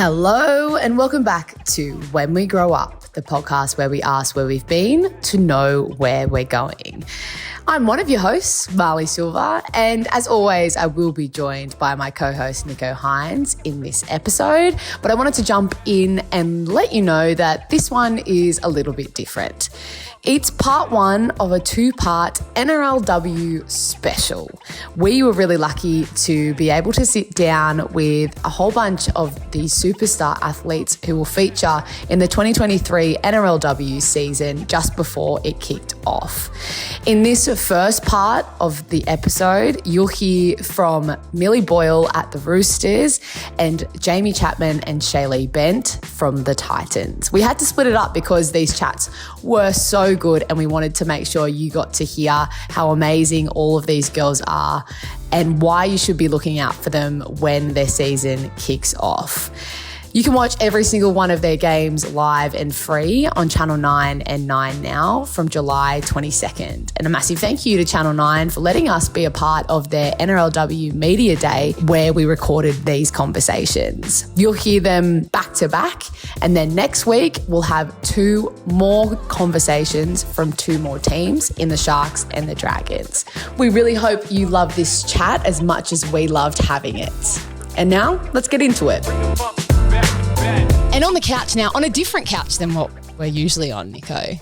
Hello and welcome back to When We Grow Up, the podcast where we ask where we've been to know where we're going. I'm one of your hosts, Marlee Silva, and as always, I will be joined by my co-host, Nicho Hynes, in this episode. But I wanted to jump in and let you know that this one is a little bit different. It's part one of a two-part NRLW special. We were really lucky to be able to sit down with a whole bunch of the superstar athletes who will feature in the 2023 NRLW season just before it kicked off. In this first part of the episode, you'll hear from Millie Boyle at the Roosters and Jaime Chapman and Shaylee Bent from the Titans. We had to split it up because these chats were so good and we wanted to make sure you got to hear how amazing all of these girls are and why you should be looking out for them when their season kicks off. You can watch every single one of their games live and free on Channel 9 and 9 Now from July 22nd. And a massive thank you to Channel 9 for letting us be a part of their NRLW Media Day where we recorded these conversations. You'll hear them back to back, and then next week we'll have two more conversations from two more teams in the Sharks and the Dragons. We really hope you love this chat as much as we loved having it. And now let's get into it. And on the couch now, on a different couch than what we're usually on, Nicho.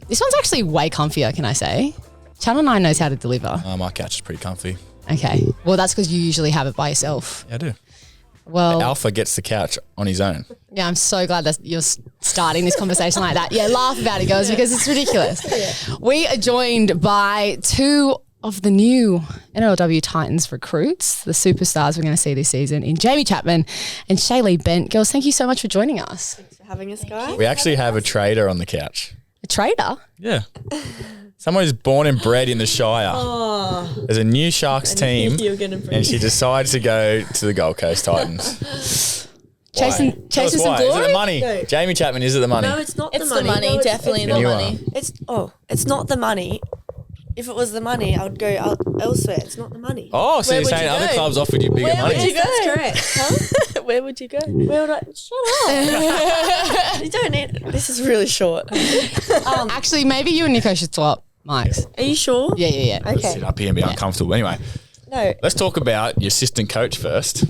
This one's actually way comfier, can I say? Channel 9 knows how to deliver. My couch is pretty comfy. Okay. Well, that's because you usually have it by yourself. Yeah, I do. Well, Alpha gets the couch on his own. Yeah, I'm so glad that you're starting this conversation like that. Yeah, laugh about it, girls, because it's ridiculous. Yeah. We are joined by two of the new NRLW Titans recruits, the superstars we're going to see this season in Jaime Chapman and Shaylee Bent. Girls, thank you so much for joining us. Thanks for having us, guys. We actually have a trader on the couch. A trader? Yeah. Someone who's born and bred in the Shire. Oh. There's a new Sharks team and she decides to go to the Gold Coast Titans. Chasing some glory? Is it the money? No. Jaime Chapman, is it the money? No, it's not It's the money. the money, No, definitely the money. It's not the money. If it was the money, I would go elsewhere. It's not the money. Oh, so Where you're would saying you other go? clubs offered you bigger Where money? would you go? That's correct. Huh? Where would you go? Where would I? Shut up. You don't need. This is really short. Actually, maybe you and Nicho should swap mics. Are you sure? Yeah. Let's Okay. sit up here and be uncomfortable. Anyway, No. let's talk about your assistant coach first.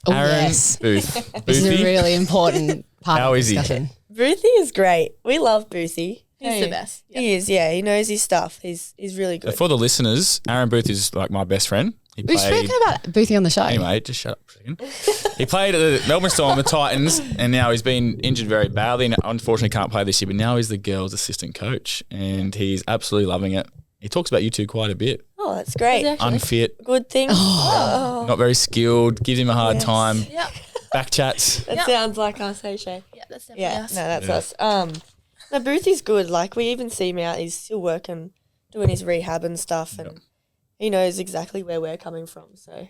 Oh, Aaron yes. Booth. This is a Boothie. really important part How of the is he? discussion. Boothie is great. We love Boothie. He's the best. He is. Yeah, he knows his stuff. He's really good. For the listeners, Aaron Booth is like my best friend. We've spoken about Boothie on the show. Anyway, just shut up for a second. He played at the Melbourne Storm, the Titans, and now he's been injured very badly and unfortunately can't play this year, but now he's the girls' assistant coach and he's absolutely loving it. He talks about you two quite a bit. Oh, that's great. Exactly. Unfit, Good thing. Oh. not very skilled, gives him a hard time. Yep. Back chats. That Yep. sounds like us, hey Shay. Yeah, that's definitely Yeah, us. no, that's Yeah. us. No, Boothie's good. Like, we even see him out. He's still working, doing his rehab and stuff, and he knows exactly where we're coming from. So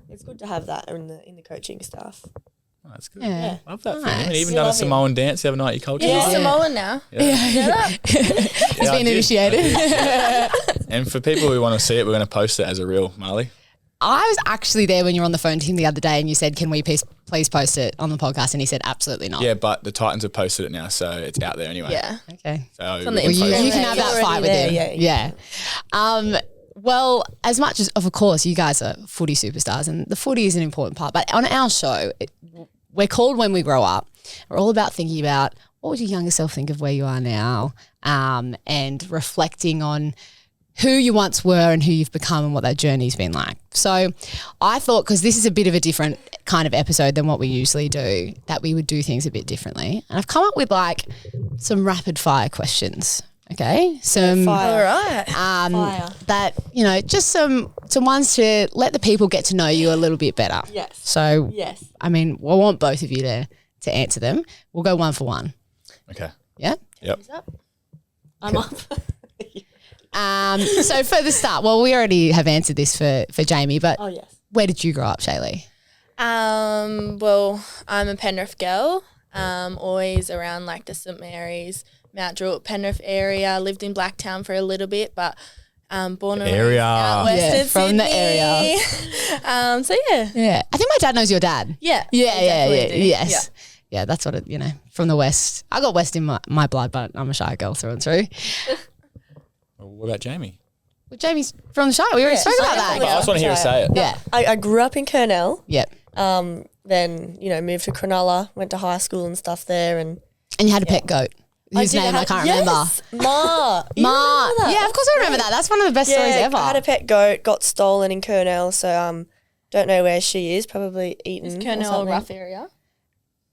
it's good to have that in the coaching staff. Oh, that's good. Yeah. Love that for Nice. him. And even We done a love him. Samoan dance the other night at your culture. He's Yeah. Samoan now. He's Yeah, I been did. initiated. And for people who want to see it, we're going to post it as a reel, Marlee. I was actually there when you were on the phone to him the other day and you said, can we please post it on the podcast? And he said, absolutely not. Yeah, but the Titans have posted it now, so it's out there anyway. Yeah. Okay. So on the we can Well, post you it. can have that Already fight with there, him. yeah. Well, as much as, of course, you guys are footy superstars and the footy is an important part, but on our show, we're called When We Grow Up. We're all about thinking about what would your younger self think of where you are now, and reflecting on who you once were and who you've become and what that journey's been like. So I thought, because this is a bit of a different kind of episode than what we usually do, that we would do things a bit differently. And I've come up with like some rapid fire questions. Okay, some Fire. All right. Fire. that, you know, just some ones to let the people get to know you a little bit better. Yes. So, Yes. I mean, I want both of you to answer them. We'll go one for one. Okay. Yeah. Yep. I'm up. So for the start, well, we already have answered this for Jaime, but Oh, yes. where did you grow up, Shaylee? Well, I'm a Penrith girl. Always around like the St Mary's, Mount Druitt, Penrith area. Lived in Blacktown for a little bit, but Born and Area. raised out west Yeah, of from the Sydney. area. So yeah. Yeah. I think my dad knows your dad. Yeah. Yeah, they definitely do. yes. Yeah, that's what it, from the West. I got West in my blood, but I'm a Shire girl through and through. Well, what about Jamie? Well, Jamie's from the Shire. We already spoke about that. I just want to hear her say it. Yeah. I grew up in Kurnell. Yep. Then, moved to Cronulla, went to high school and stuff there. And And you had a pet goat. Whose name I can't remember. Ma. You Ma. remember that? Yeah, of course I remember that. That's one of the best stories ever. I had a pet goat, got stolen in Kurnell, so don't know where she is, probably eaten. Is or Kurnell a something. rough area?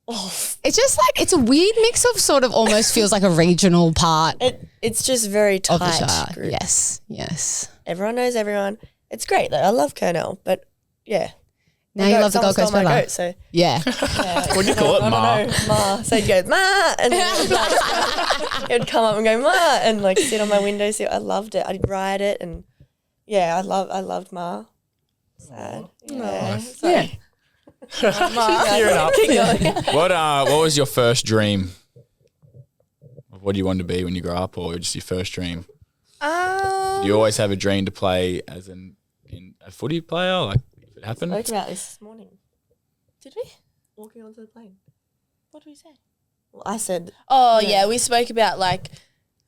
Oh, It's just like, it's a weird mix of sort of almost feels like a regional part it's just very of the tight Shire. group. Yes. Everyone knows everyone. It's great though. I love Kurnell, but yeah. Now you love the someone Gold Coast stole my better. goat, so Yeah. What'd you call it, Ma? I don't know, Ma. So he'd go, Ma, and then he'd come up and go, Ma, and like sit on my windowsill. I loved it. I'd ride it, and yeah, I loved Ma. Sad. Yeah. Yeah. Tearing up. Keep going. What was your first dream? What do you want to be when you grow up, or just your first dream? Do you always have a dream to play as in a footy player, like if it happened? Spoke about this morning. Did we? Walking onto the plane. What did we say? Well, I said, Oh Yeah. yeah, we spoke about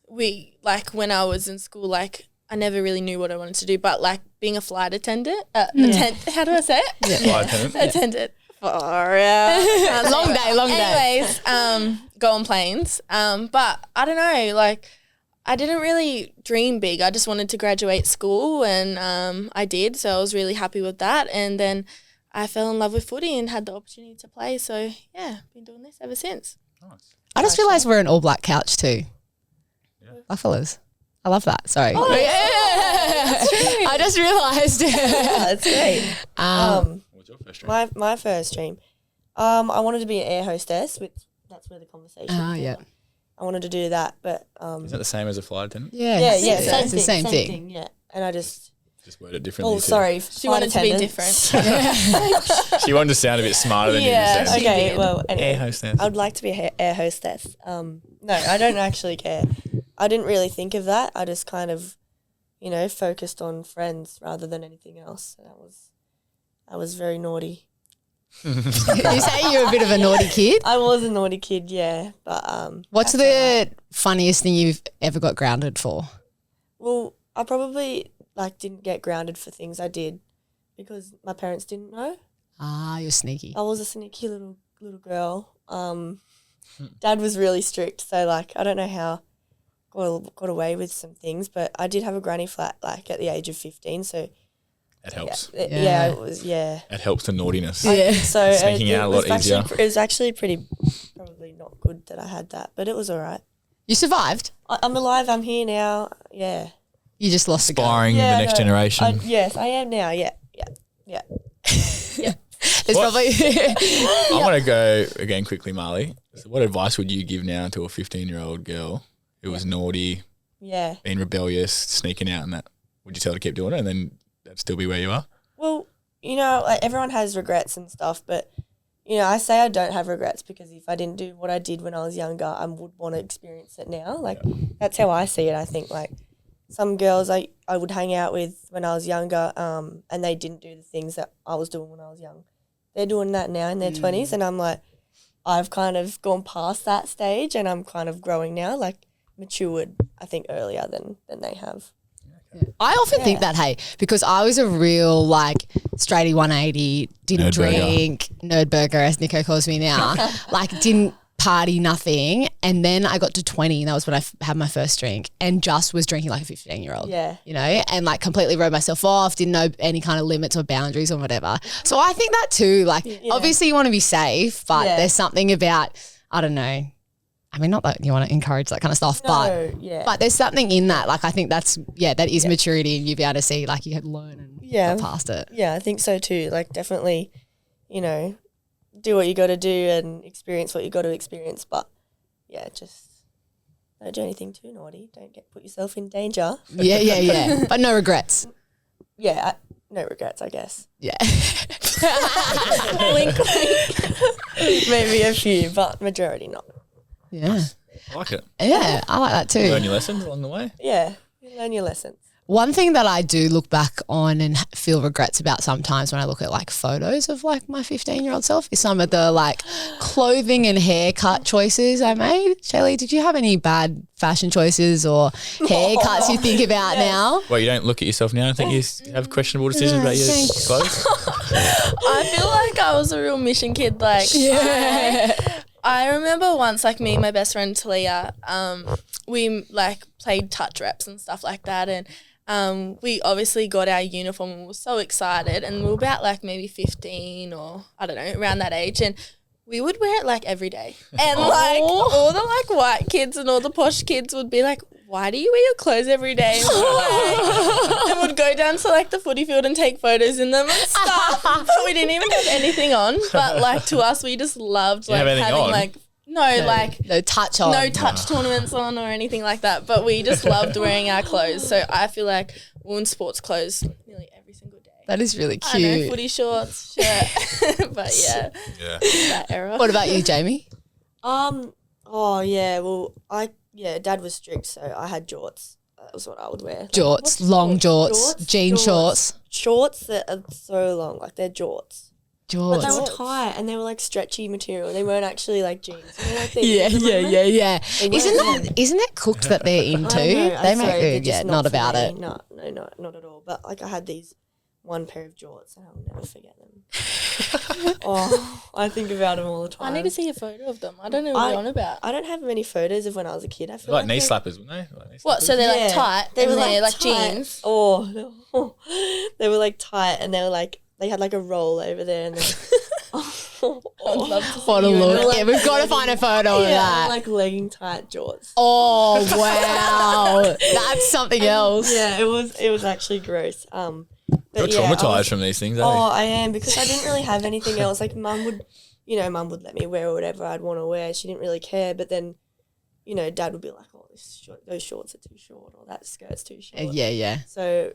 when I was in school, like I never really knew what I wanted to do, but like being a flight attendant. How do I say it? Flight attendant? Attendant. Far out. Long day. Anyways, go on planes. But I don't know, like I didn't really dream big. I just wanted to graduate school, and I did. So I was really happy with that. And then I fell in love with footy and had the opportunity to play. So yeah, been doing this ever since. Nice. I just realised we're an all black couch too. Blackfellas. I love that. Sorry. Oh, That's true. I just realised. that's great. What's your first dream? My first dream. I wanted to be an air hostess, which that's where the conversation. Yeah. I wanted to do that, but Is that the same as a flight attendant? Yeah. yeah, It's the same thing. Yeah, and I just. Just worded differently. Oh, sorry. She wanted to be different. She wanted to sound a bit smarter than Yeah, you just said. Okay, did. well, anyway, Air hostess. I would like to be an air hostess. No, I don't actually care. I didn't really think of that. I just kind of, focused on friends rather than anything else. I was very naughty. You say you're a bit of a naughty kid? I was a naughty kid, yeah. But What's that's the all right. funniest thing you've ever got grounded for? Well, I probably didn't get grounded for things I did because my parents didn't know. Ah, you're sneaky. I was a sneaky little girl. Dad was really strict, so I don't know how got away with some things, but I did have a granny flat at the age of 15, so It helps. yeah, it was It helps the naughtiness. Yeah. So Sneaking out a lot easier. It was actually probably not good that I had that, but it was all right. You survived. I'm alive. I'm here now. Yeah. You just lost a go. Inspiring Yeah, the next no, generation. Yes, I am now. Yeah. There's What? probably I want to go again quickly, Marlee. So what advice would you give now to a 15-year-old girl who was naughty, Yeah. being rebellious, sneaking out and that? Would you tell her to keep doing it and then that'd still be where you are? Well, everyone has regrets and stuff, but I say I don't have regrets because if I didn't do what I did when I was younger, I would want to experience it now. That's how I see it. I think some girls I would hang out with when I was younger, and they didn't do the things that I was doing when I was young. They're doing that now in their 20s, and I'm I've kind of gone past that stage, and I'm kind of growing now, matured, I think, earlier than they have. I often think that, hey, because I was a real straighty 180, didn't Nerd burger. drink, nerd burger as Nicho calls me now, didn't party, nothing. And then I got to 20 and that was when I had my first drink and just was drinking like a 15-year-old, Yeah. and completely wrote myself off, didn't know any kind of limits or boundaries or whatever. So I think that too, obviously you want to be safe, but Yeah. there's something about, I don't know, I mean, not that you want to encourage that kind of stuff, but there's something in that. I think that is maturity, and you'll be able to see you can learn and get past it. Yeah, I think so too. Definitely, do what you got to do and experience what you got to experience. But yeah, just don't do anything too naughty. Don't put yourself in danger. Yeah. But no regrets. Yeah, no regrets, I guess. Yeah. Wink, wink. Maybe a few, but majority not. Yeah. I like it. Yeah, I like that too. Learn your lessons along the way. Yeah, you learn your lessons. One thing that I do look back on and feel regrets about sometimes when I look at like photos of like my 15-year-old self is some of the like clothing and haircut choices I made. Shaylee, did you have any bad fashion choices or haircuts you think about now? Well, you don't look at yourself now. I think you have questionable decisions about your clothes. I feel like I was a real mission kid. Like, I remember once, like me and my best friend Talia, we like played touch reps and stuff like that, and we obviously got our uniform and we were so excited, and we were about like maybe 15 or I don't know, around that age, and we would wear it like every day. And like all the like white kids and all the posh kids would be like, why do you wear your clothes every day? And like, would go down to like the footy field and take photos in them and stuff. But we didn't even have anything on. But like to us, we just loved like having on? Like no touch on. No touch tournaments on or anything like that. But we just loved wearing our clothes. So I feel like we wore sports clothes nearly every single day. That is really cute. I know, footy shorts, shirt. But yeah, that era. What about you, Jaime? Oh yeah. Well, Dad was strict, so I had jorts. That was what I would wear. Jorts, long jorts, jean shorts. Shorts that are so long, like they're jorts. Jorts. But they were tight and they were like stretchy material. They weren't actually like jeans. You know, like Yeah. Isn't it cooked that they're into? They make good. Not about it. No, not at all. But like I had these one pair of jorts and I'll never forget them. I think about them all the time. I need to see a photo of them. I don't know what you're on about. I don't have many photos of when I was a kid. I feel like knee slappers, weren't they? Like what? So they're like tight. They were like jeans. They were like tight, and they were like they had like a roll over there, and what a look! Yeah, we've got to find a photo of that. Like legging tight jorts. Oh wow, that's something else. Yeah, it was actually gross. You're traumatized from these things, aren't you? I am, because I didn't really have anything else. Like mum would let me wear whatever I'd want to wear. She didn't really care. But then, Dad would be like, "Oh, those shorts are too short, or that skirt's too short." Yeah. So,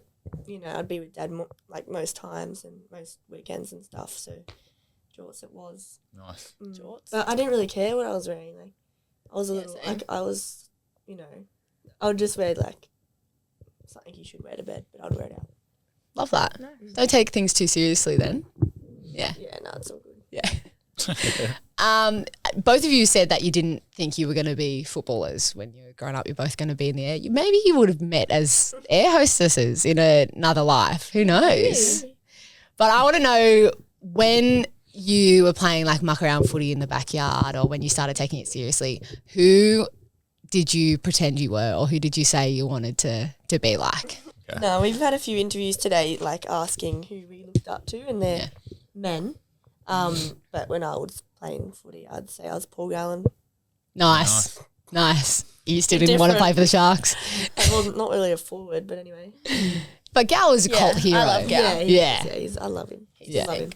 I'd be with Dad like most times and most weekends and stuff. So, jorts it was. Nice. Jorts. But I didn't really care what I was wearing. Like, I was a little like I was, I would just wear like something you should wear to bed, but I'd wear it out. Love that. No. Don't take things too seriously then. Yeah. Yeah, no, it's all good. Yeah. Both of you said that you didn't think you were going to be footballers when you were growing up. You're both going to be in the air. Maybe you would have met as air hostesses in another life. Who knows? But I want to know, when you were playing like muck around footy in the backyard, or when you started taking it seriously, who did you pretend you were, or who did you say you wanted to be like? No, we've had a few interviews today, like asking who we looked up to, and they're men. But when I was playing footy, I'd say I was Paul Gallen. Nice. You still didn't want to play for the Sharks? Well, not really a forward, but anyway. But Gal is a cult hero. I love Gal. Yeah. I love him. Yeah. Love him.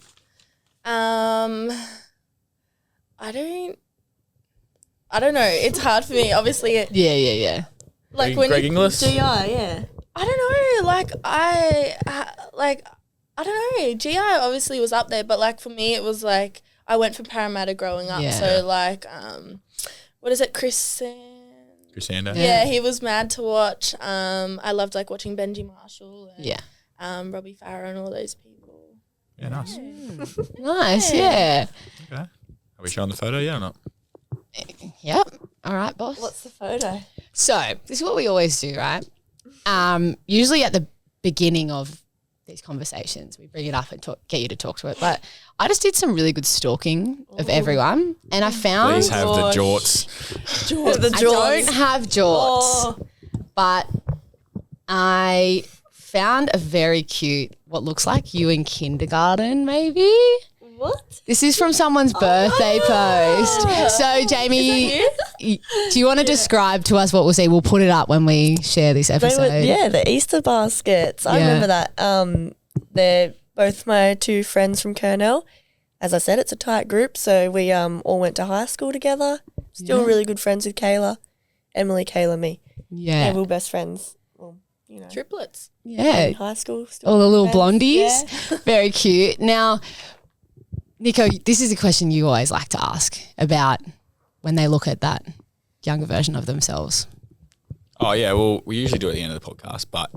I don't know. It's hard for me, obviously. Yeah. Like when Greg Inglis? GI, yeah. I don't know. I don't know. GI obviously was up there, but like for me, it was like I went for Parramatta growing up. Yeah. So like, what is it, Chrysander? Yeah, he was mad to watch. I loved like watching Benji Marshall and Robbie Farah and all those people. Yeah, nice. Nice, yeah. Okay. Are we showing the photo? Yeah or not? Yep. All right, boss. What's the photo? So this is what we always do, right? Usually at the beginning of these conversations, we bring it up and get you to talk to it. But I just did some really good stalking of everyone, and I found. Please have the jorts. I don't have jorts, but I found a very cute, what looks like you in kindergarten, maybe. What? This is from someone's birthday post. So, Jaime, do you want to describe to us what we'll see? We'll put it up when we share this episode. The Easter baskets. I remember that. They're both my two friends from Kernell. As I said, it's a tight group, so we all went to high school together. Still really good friends with Kayla. Emily, Kayla, me. Yeah. And we were best friends. Well, triplets. Yeah. In high school. Still all the little blondies. Yeah. Very cute. Now, Nicho, this is a question you always like to ask about when they look at that younger version of themselves. Oh, yeah. Well, we usually do it at the end of the podcast, but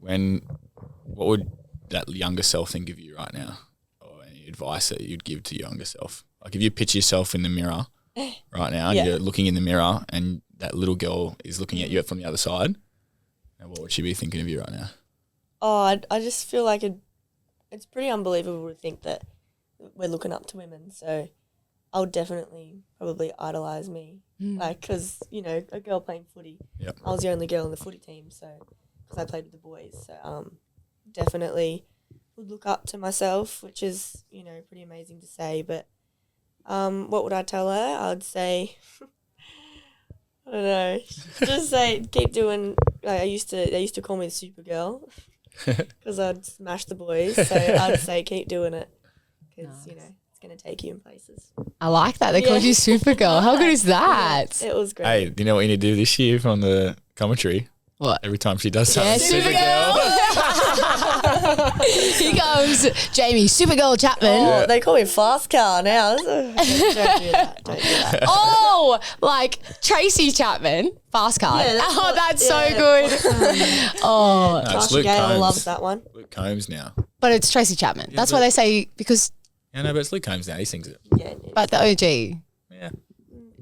what would that younger self think of you right now? Or any advice that you'd give to your younger self? Like if you picture yourself in the mirror right now and you're looking in the mirror and that little girl is looking at you from the other side, and what would she be thinking of you right now? Oh, I just feel like it's pretty unbelievable to think that we're looking up to women. So I would definitely probably idolise me. Like, because, you know, a girl playing footy. Yep. I was the only girl in the footy team, so because I played with the boys. So definitely would look up to myself, which is, you know, pretty amazing to say. But what would I tell her? I'd say, I don't know, just say keep doing. Like they used to call me the Supergirl because I'd smash the boys. So I'd say keep doing it because you know it's gonna take you in places. I like that. They called you Supergirl. How good is that? Yeah, it was great. Hey, do you know what you need to do this year from the commentary? What? Every time she does something, Supergirl. Here comes Jaime, Supergirl Chapman. Oh, they call me Fast Car now. Don't do that. Don't do that. Oh, like Tracy Chapman, fast car. Yeah, That's so good. Oh, No, it's Tasha Luke Gale Combs. loves that one. Luke Combs now. but it's Tracy Chapman. That's why but- they say because, Yeah, no, but it's Luke Combs now. He sings it. Yeah, but the OG. Yeah.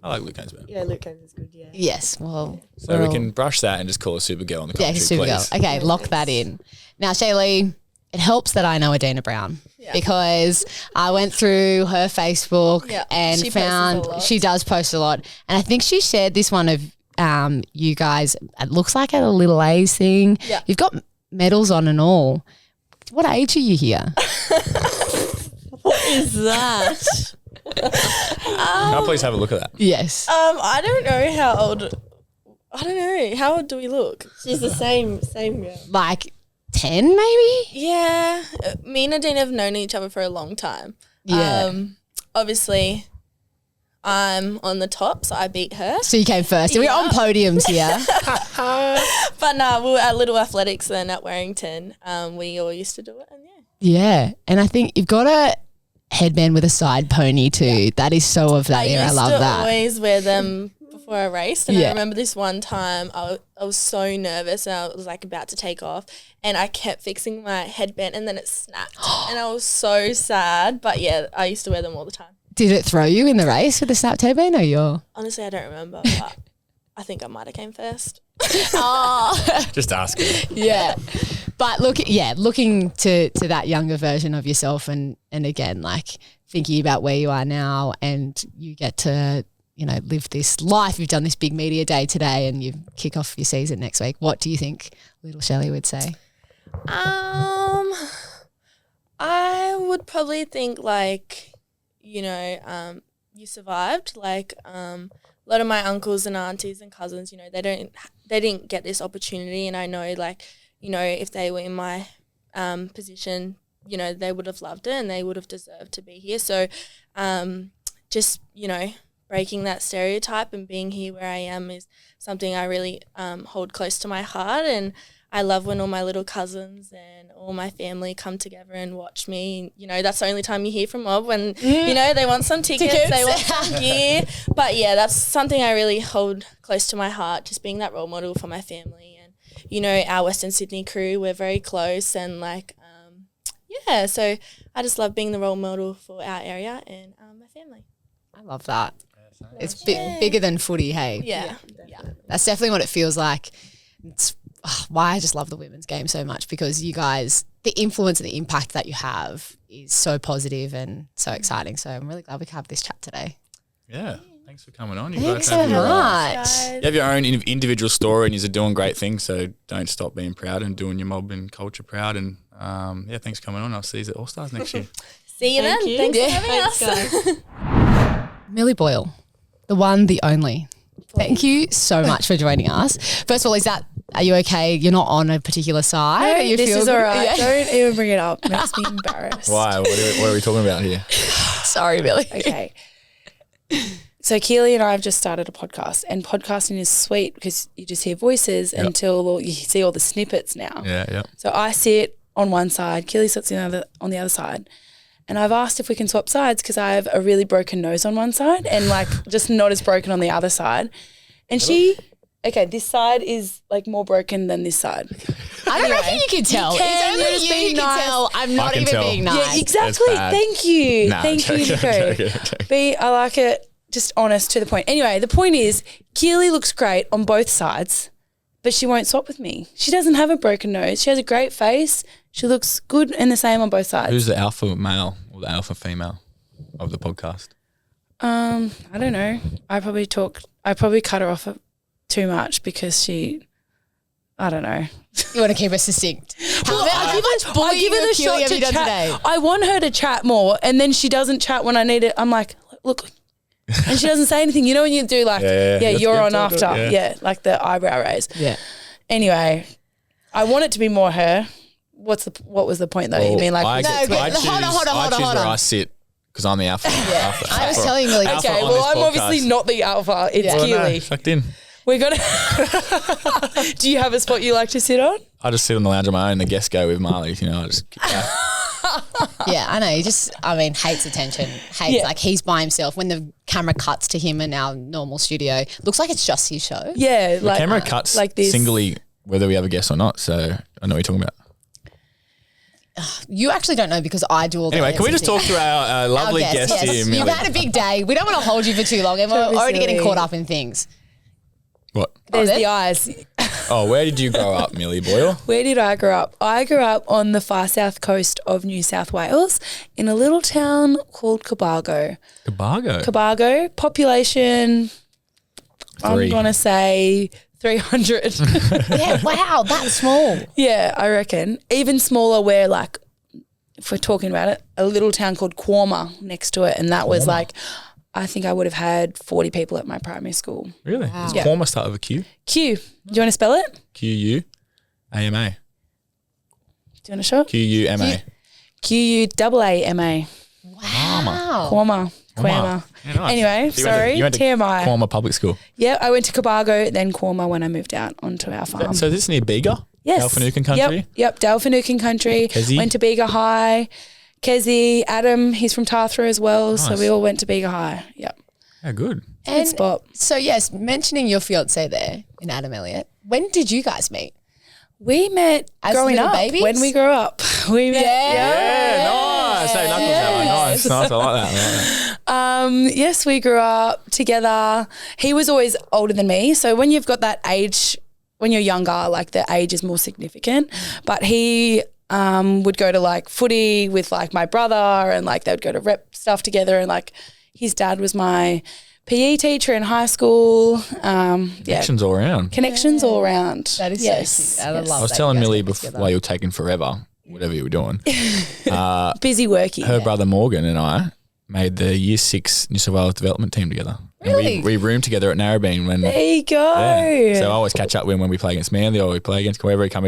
I like Luke Combs better. yeah, Luke Combs is good. Yeah. Yes, well, So we can brush that and just call her Supergirl on the yeah, commentary, Supergirl. please. Okay, lock that in. Now, Shaylee, it helps that I know Adina Brown because I went through her Facebook and she posts a found lot. she does post a lot. And I think she shared this one of you guys, it looks like at a Little A's thing. Yeah. You've got medals on and all. What age are you here? What is that? Can I please have a look at that? Yes. I don't know how old. I don't know. How old do we look? She's the same girl. Like 10 maybe? Yeah. Me and Adina have known each other for a long time. Yeah. Obviously, I'm on the top, so I beat her. So you came first. We're on podiums here. But no, we were at Little Athletics then at Warrington. We all used to do it, and Yeah. And I think you've got a headband with a side pony too. That is so of that era. I love that. always wear them before I raced, and Yeah. I remember this one time I was so nervous and I was like about to take off, and I kept fixing my headband and then it snapped, and I was so sad. But yeah, I used to wear them all the time. Did it throw you in the race with the snapped headband or you're? Honestly, I don't remember, but I think I might have came first. Just ask her. Yeah. But looking to that younger version of yourself and again, like thinking about where you are now and you get to, you know, live this life. You've done this big media day today and you kick off your season next week. What do you think little Shelley would say? I would probably think like, you know, you survived. Like a lot of my uncles and aunties and cousins, you know, they didn't get this opportunity, and I know like, you know, if they were in my position, you know, they would have loved it and they would have deserved to be here. So just, you know, breaking that stereotype and being here where I am is something I really hold close to my heart, and I love when all my little cousins and all my family come together and watch me. You know, that's the only time you hear from Mob when, you know, they want some tickets. They want some gear. But yeah, that's something I really hold close to my heart, just being that role model for my family. And, you know, our Western Sydney crew, we're very close, and like, yeah, so I just love being the role model for our area and my family. I love that. It's bigger than footy, hey? Yeah. That's definitely what it feels like. It's why I just love the women's game so much, because you guys, the influence and the impact that you have is so positive and so exciting. So I'm really glad we could have this chat today. Yeah. Thanks for coming on. You Thanks guys so have much. you have your own individual story and you're doing great things, so don't stop being proud and doing your mob and culture proud. And yeah, thanks for coming on. I'll see you at All Stars next year. See you then. Thank you. Thanks Yeah. for having us. Guys. Millie Boyle, the one, the only. Thank you so much for joining us. First of all, are you okay? You're not on a particular side? No, You this feel is good? all right. Yeah. Don't even bring it up. It makes me embarrassed. Why? What are we talking about here? Sorry, Millie. Okay. So Keely and I have just started a podcast, and podcasting is sweet because you just hear voices until you see all the snippets now. Yeah. So I sit on one side, Keely sits on the other side. And I've asked if we can swap sides because I have a really broken nose on one side and like just not as broken on the other side. And she Okay, this side is like more broken than this side. I don't reckon you can tell. can, It's you're just only you being can nice. tell. I'm not can even tell. being nice. Yeah, exactly. bad. Thank you. Nah, Thank you, joking, Nicho. joking. B, I like it. Just honest to the point. Anyway, the point is, Keely looks great on both sides, but she won't swap with me. She doesn't have a broken nose. She has a great face. She looks good and the same on both sides. Who's the alpha male or the alpha female of the podcast? I don't know. I probably cut her off too much because I don't know. You want to keep her succinct. I give her the shot to chat. today? I want her to chat more, and then she doesn't chat when I need it. I'm like, look, and she doesn't say anything. You know when you do like, you're on after, like the eyebrow raise. Yeah. Anyway, I want it to be more her. What was the point though? Well, you mean like? I choose hold on. where I sit because I'm the alpha. alpha I was telling you, alpha Okay, on well, this I'm podcast. obviously not the alpha. It's Yeah. Keely. No, sucked in. We're gonna. Do you have a spot you like to sit on? I just sit on the lounge on my own. The guests go with Marlee. You know, I just Yeah, I know. He just, hates attention. Like he's by himself. When the camera cuts to him in our normal studio, looks like it's just his show. Yeah, the camera cuts like this. singly whether we have a guest or not. So I know what you're talking about. You actually don't know because I do all the Anyway, can we just talk to our lovely Our guest here, You've Millie? had a big day. We don't want to hold you for too long, and we're Don't be already getting silly. caught up in things. What? There's there? the eyes. Oh, where did you grow up, Millie Boyle? Where did I grow up? I grew up on the far south coast of New South Wales in a little town called Cobargo. Cobargo. Population, 3. I'm going to say 300. Yeah, wow, that's small. Yeah, I reckon. Even smaller where like, if we're talking about it, a little town called Quorma next to it. And that was like, I think I would have had 40 people at my primary school. Really? Does Yeah. Quorma start with a Q? Q. Do you want to spell it? Q-U-A-M-A. Do you want to show it? Q-U-M-A. Q-U-A-A-M-A. Wow. Quorma. Yeah, nice. Anyway, So you went to TMI. Quorma Public School. Yeah, I went to Cobargo, then Quorma when I moved out onto our farm. So this is near Bega? Yes. Dalfinucan country? Yep, Dalfinucan country. Kezi? Went to Bega High. Kezi, Adam, he's from Tathra as well. So Nice. we all went to Bega High. Yep. Yeah, good. Good spot. So yes, mentioning your fiance there in Adam Elliott, when did you guys meet? We met As growing little up. babies? When we grew up. We met. Yeah, nice. Hey, knuckles that way. Nice. I like that. Yes, we grew up together. He was always older than me. So when you've got that age, when you're younger, like the age is more significant. But he would go to like footy with like my brother and like they would go to rep stuff together and like his dad was my PE teacher in high school. Connections all around. Connections all around. That is yes. so cute. I love I was that telling you guys Millie got before together. while you were taking forever, whatever you were doing, Busy working. her brother Morgan and I made the Year 6 New South Wales development team together. Really? And we roomed together at Narrabeen when There you go. yeah. So I always catch up when we play against Manly or we play against whoever we come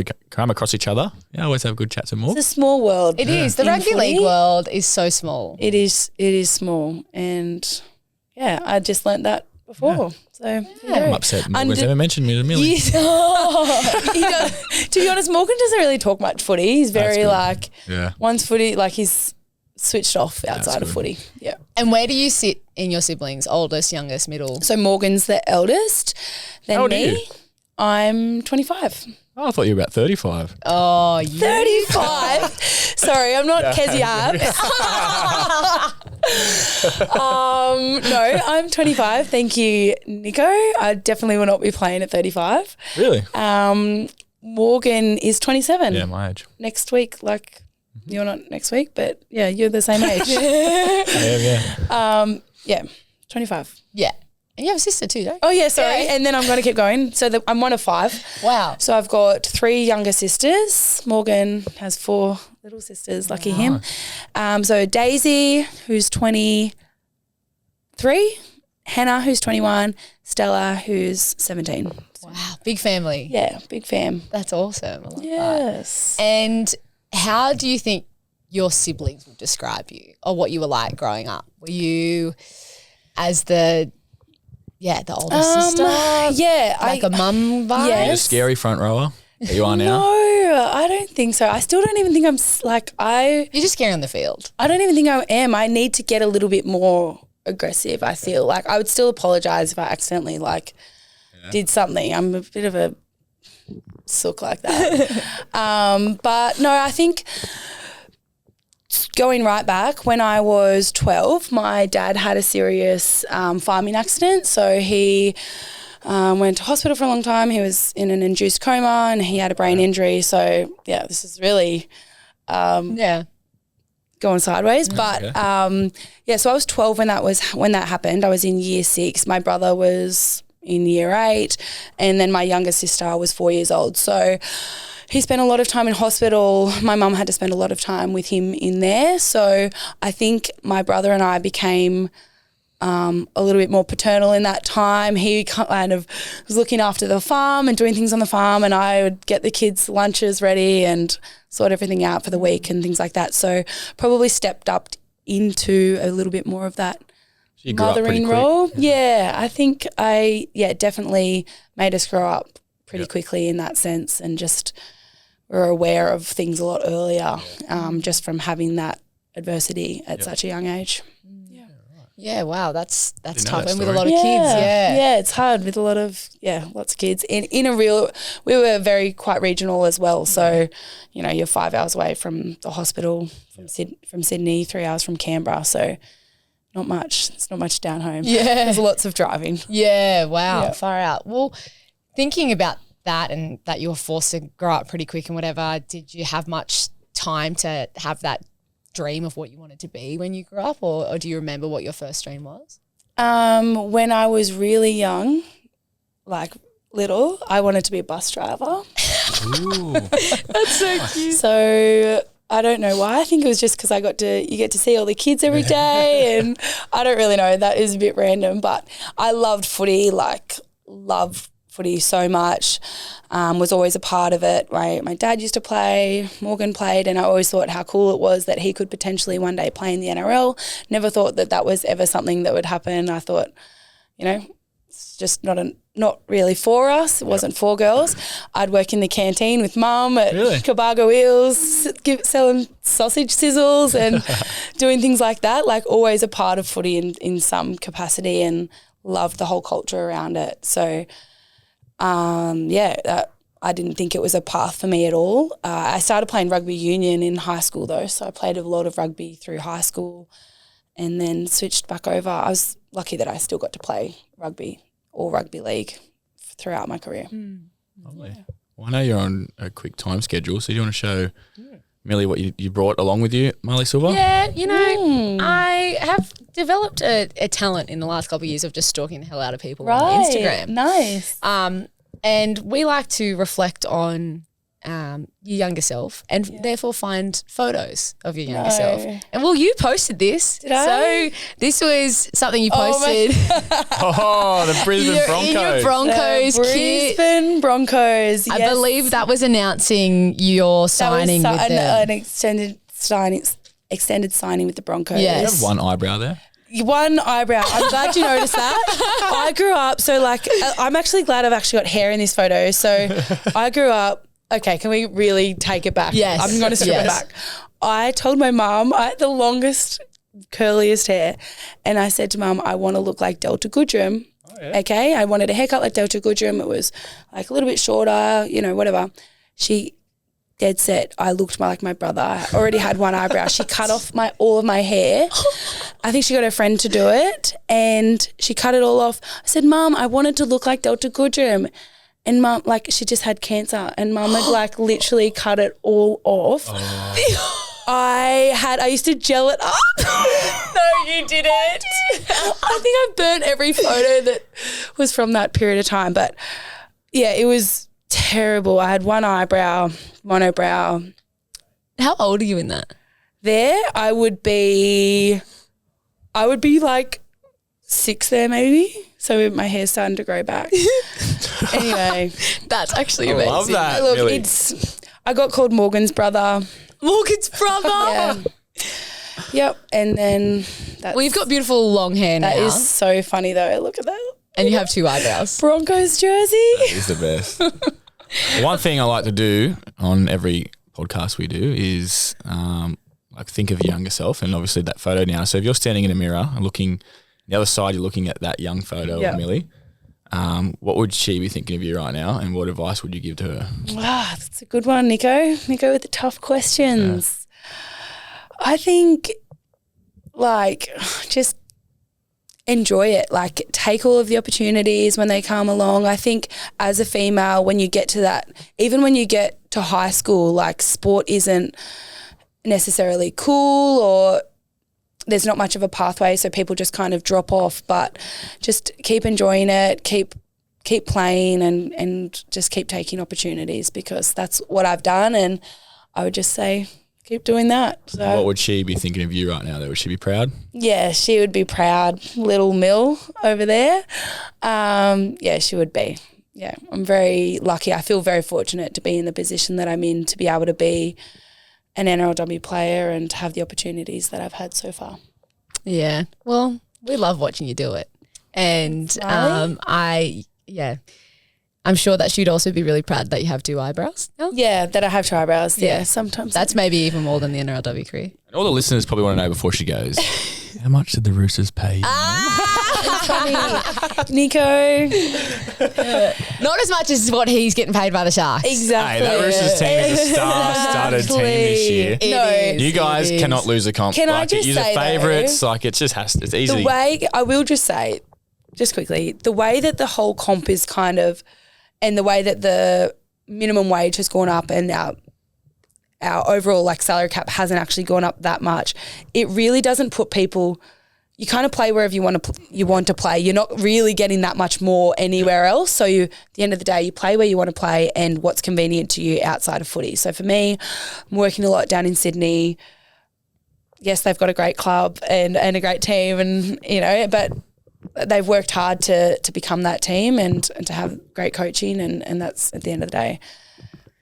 across each other. Yeah, I always have good chats with Morgan. It's a small world. It is. The In rugby footy, league world is so small. It is small. And yeah, I just learnt that before. So I'm upset Morgan's never mentioned me to Millie. to be honest, Morgan doesn't really talk much footy. He's very good. like Yeah. once footy, like he's switched off outside of good. footy. Yeah. And where do you sit in your siblings? Oldest, youngest, middle? So Morgan's the eldest. Then How old are me, you? I'm 25. Oh, I thought you were about 35. Oh, you 35. Sorry, I'm not Kezi Ab. No, I'm 25. Thank you, Nicho. I definitely will not be playing at 35. Really? Morgan is 27. Yeah, my age. Next week, like you're not next week, but yeah, you're the same age. Yeah. Yeah, 25. Yeah. And you have a sister too, don't you? Oh yeah, sorry. Yeah. And then I'm going to keep going. So I'm one of 5. Wow. So I've got 3 younger sisters. Morgan has 4 little sisters. Lucky him. So Daisy, who's 23, Hannah, who's 21, Stella, who's 17. Wow. Big family. Yeah, big fam. That's awesome. I love that. Yes. And how do you think your siblings would describe you or what you were like growing up? Were you as the older sister? Yeah. Like a mum vibe? Yeah. Are you a scary front rower that you are now? No, I don't think so. I still don't even think I'm You're just scary on the field. I don't even think I am. I need to get a little bit more aggressive, I feel. Like I would still apologise if I accidentally did something. I'm a bit of a sook like that. But no, I think going right back, when I was 12, my dad had a serious farming accident. So he went to hospital for a long time. He was in an induced coma and he had a brain injury. So, yeah, this is really going sideways. But, so I was 12 when that happened. I was in year 6. My brother was in year 8 and then my younger sister was 4 years old. So he spent a lot of time in hospital. My mum had to spend a lot of time with him in there. So I think my brother and I became a little bit more paternal in that time. He kind of was looking after the farm and doing things on the farm, and I would get the kids' lunches ready and sort everything out for the week and things like that. So probably stepped up into a little bit more of that mothering role. Yeah, I think I definitely made us grow up pretty quickly in that sense, and just were aware of things a lot earlier, just from having that adversity at such a young age. Yeah, wow, that's tough. that And with a story. lot of kids, Yeah, it's hard with lots of kids. We were quite regional as well. So, you're 5 hours away from the hospital from Sydney, 3 hours from Canberra. So not much. It's not much down home. Yeah. There's lots of driving. Yeah, wow, Yeah. far out. Well, thinking about that and that you were forced to grow up pretty quick and whatever, did you have much time to have that dream of what you wanted to be when you grew up, or do you remember what your first dream was? When I was really young, like little, I wanted to be a bus driver. Ooh. That's so cute. So I don't know why. I think it was just because you get to see all the kids every day, and I don't really know. That is a bit random, but I loved footy, loved footy so much. Was always a part of it. My dad used to play, Morgan played, and I always thought how cool it was that he could potentially one day play in the NRL. Never thought that was ever something that would happen. I thought, it's just not really for us. It wasn't for girls. I'd work in the canteen with mum at Cabargo Wheels, selling sausage sizzles and doing things like that. Like always a part of footy in some capacity, and loved the whole culture around it. So I didn't think it was a path for me at all. I started playing rugby union in high school though, so I played a lot of rugby through high school and then switched back over. I was lucky that I still got to play rugby or rugby league throughout my career. Lovely. Well, I know you're on a quick time schedule, so do you want to show Millie what you brought along with you, Marlee Silva? Yeah, I have developed a talent in the last couple of years of just stalking the hell out of people on Instagram. Nice. And we like to reflect on your younger self and therefore find photos of your younger self. And you posted this. Did I? So this was something you posted. The Brisbane Broncos. In your Broncos kit. Brisbane Broncos, yes. I believe that was announcing your signing with them. An extended signing with the Broncos. Yes. You have one eyebrow there. One eyebrow. I'm glad you noticed that. I grew up, I'm actually glad I've actually got hair in this photo. So I grew up, okay, can we really take it back? Yes. I'm going to strip it back. I told my mum I had the longest, curliest hair, and I said to mum, I want to look like Delta Goodrum. Oh, yeah. Okay, I wanted a haircut like Delta Goodrum. It was like a little bit shorter, whatever. She dead set, I looked like my brother. I already had one eyebrow. She cut off all of my hair. I think she got her friend to do it, and she cut it all off. I said, Mum, I wanted to look like Delta Goodrum. And Mum, she just had cancer, and Mum had literally cut it all off. Oh. I used to gel it up. No, you didn't. I think I burnt every photo that was from that period of time. But yeah, it was terrible. I had one eyebrow, monobrow. How old are you in that? There, I would be like 6 there maybe. So my hair's starting to grow back. Anyway. That's actually I amazing. love that, Look, Millie. I got called Morgan's brother. Morgan's brother. Yeah. Yep. And then Well, you've got beautiful long hair now. that is so funny though. Look at that. And you have 2 eyebrows. Broncos jersey. It's the best. One thing I like to do on every podcast we do is think of your younger self, and obviously that photo now. So if you're standing in a mirror and looking the other side, you're looking at that young photo of Millie. what would she be thinking of you right now, and what advice would you give to her? Ah, that's a good one, Nicho. Nicho with the tough questions. I think, like, just enjoy it. Like, take all of the opportunities when they come along. I think as a female, when you get to that, even when you get to high school, like, sport isn't necessarily cool, or there's not much of a pathway, so people just kind of drop off. But just keep enjoying it, keep playing, and just keep taking opportunities, because that's what I've done, and I would just say keep doing that. So, what would she be thinking of you right now, though? Would she be proud? Yeah, she would be proud. Little Mill over there. Yeah, she would be. Yeah, I'm very lucky. I feel very fortunate to be in the position that I'm in, to be able to be an NRLW player and to have the opportunities that I've had so far. Yeah. Well, we love watching you do it. And I'm sure that she'd also be really proud that you have 2 eyebrows now. Yeah, that I have 2 eyebrows. Yeah, sometimes. That's maybe even more than the NRLW career. And all the listeners probably want to know before she goes, how much did the Roosters pay you? Nicho. Not as much as what he's getting paid by the Sharks. Exactly. Hey, that Roosters team is a star-studded team this year. You guys cannot lose a comp. Can I just you're say, the favourites. though, Like, it's easy. The way, I will just say, just quickly, the way that the whole comp is kind of, and the way that the minimum wage has gone up, and our overall, like, salary cap hasn't actually gone up that much, it really doesn't put people, you kind of play wherever you want to play. You're not really getting that much more anywhere else. So at the end of the day, you play where you want to play and what's convenient to you outside of footy. So for me, I'm working a lot down in Sydney. Yes, they've got a great club and a great team, and but they've worked hard to become that team and to have great coaching, and that's, at the end of the day,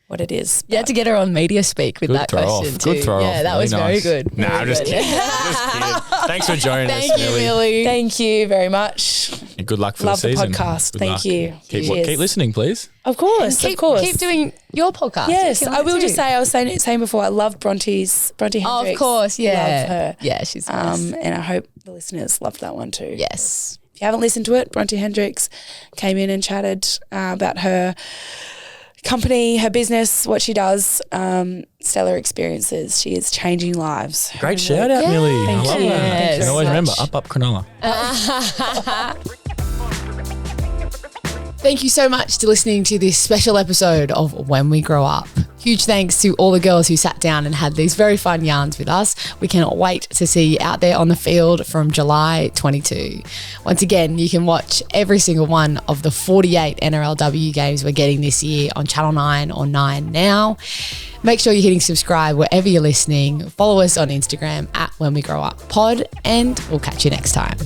what it is. You had to get her on media speak with that question too. Good throw off. Yeah, that was very good. Nah, I'm just kidding. Just kidding. Thanks for joining us, Thank you, Millie. Thank you very much. And good luck for Love the season. the podcast. Good Thank luck. you. Keep listening, please. Of course, Keep doing your podcast. Yes, You can I will too. just say, I was saying before, I love Bronte Hendricks. Of course, yeah. Love her. Yeah, she's nice. And I hope the listeners loved that one too. Yes. If you haven't listened to it, Bronte Hendricks came in and chatted about her company, her business, what she does, stellar experiences. She is changing lives. Great shout out, Millie. I Thank love you. that. Thank you And always very remember, much. up Cronulla. Thank you so much to listening to this special episode of When We Grow Up. Huge thanks to all the girls who sat down and had these very fun yarns with us. We cannot wait to see you out there on the field from July 22. Once again, you can watch every single one of the 48 NRLW games we're getting this year on Channel 9 or 9 Now. Make sure you're hitting subscribe wherever you're listening. Follow us on Instagram @WhenWeGrowUpPod, and we'll catch you next time.